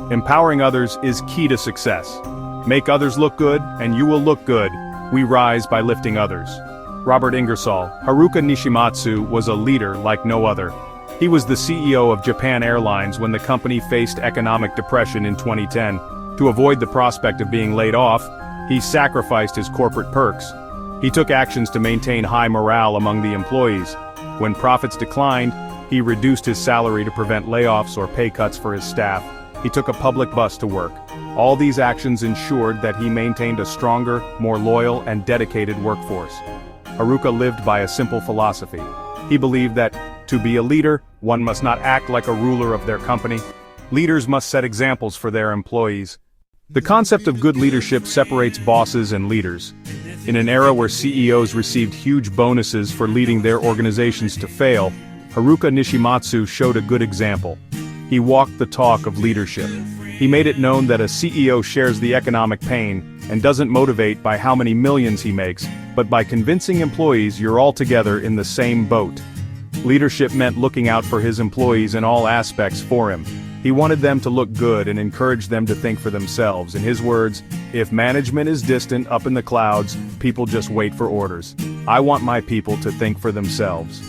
Empowering others is key to success. Make others look good, and you will look good. We rise by lifting others. Robert Ingersoll. Haruka Nishimatsu was a leader like no other. He was the CEO of Japan Airlines when the company faced economic depression in 2010. To avoid the prospect of being laid off, he sacrificed his corporate perks. He took actions to maintain high morale among the employees. When profits declined, he reduced his salary to prevent layoffs or pay cuts for his staff. He took a public bus to work. All these actions ensured that he maintained a stronger, more loyal, and dedicated workforce. Haruka lived by a simple philosophy. He believed that, to be a leader, one must not act like a ruler of their company. Leaders must set examples for their employees. The concept of good leadership separates bosses and leaders. In an era where CEOs received huge bonuses for leading their organizations to fail, Haruka Nishimatsu showed a good example. He walked the talk of leadership. He made it known that a CEO shares the economic pain and doesn't motivate by how many millions he makes, but by convincing employees you're all together in the same boat. Leadership meant looking out for his employees in all aspects for him. He wanted them to look good and encouraged them to think for themselves. In his words, if management is distant up in the clouds, people just wait for orders. I want my people to think for themselves.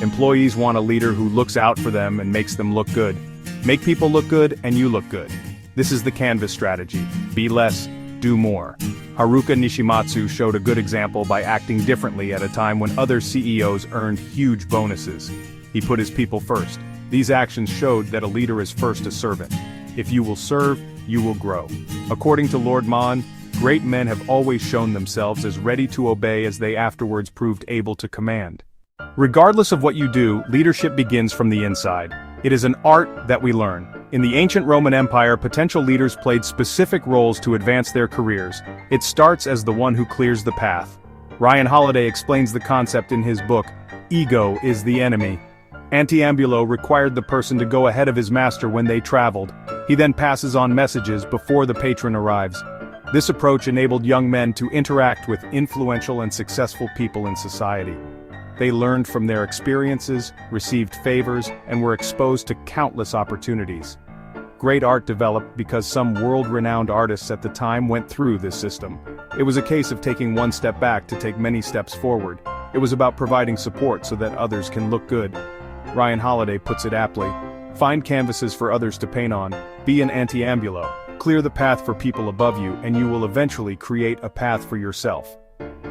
Employees want a leader who looks out for them and makes them look good. Make people look good and you look good. This is the Canvas strategy. Be less, do more. Haruka Nishimatsu showed a good example by acting differently at a time when other CEOs earned huge bonuses. He put his people first. These actions showed that a leader is first a servant. If you will serve, you will grow. According to Lord Mon, great men have always shown themselves as ready to obey as they afterwards proved able to command. Regardless of what you do, leadership begins from the inside. It is an art that we learn. In the ancient Roman Empire, potential leaders played specific roles to advance their careers. It starts as the one who clears the path. Ryan Holiday explains the concept in his book, Ego is the Enemy. Anteambulo required the person to go ahead of his master when they traveled. He then passes on messages before the patron arrives. This approach enabled young men to interact with influential and successful people in society. They learned from their experiences, received favors, and were exposed to countless opportunities. Great art developed because some world-renowned artists at the time went through this system. It was a case of taking one step back to take many steps forward. It was about providing support so that others can look good. Ryan Holiday puts it aptly. Find canvases for others to paint on. Be an Anteambulo. Clear the path for people above you and you will eventually create a path for yourself.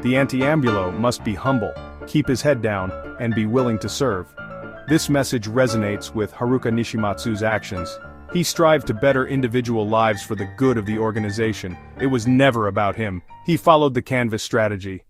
The Anteambulo must be humble, keep his head down, and be willing to serve. This message resonates with Haruka Nishimatsu's actions. He strived to better individual lives for the good of the organization. It was never about him. He followed the Canvas strategy.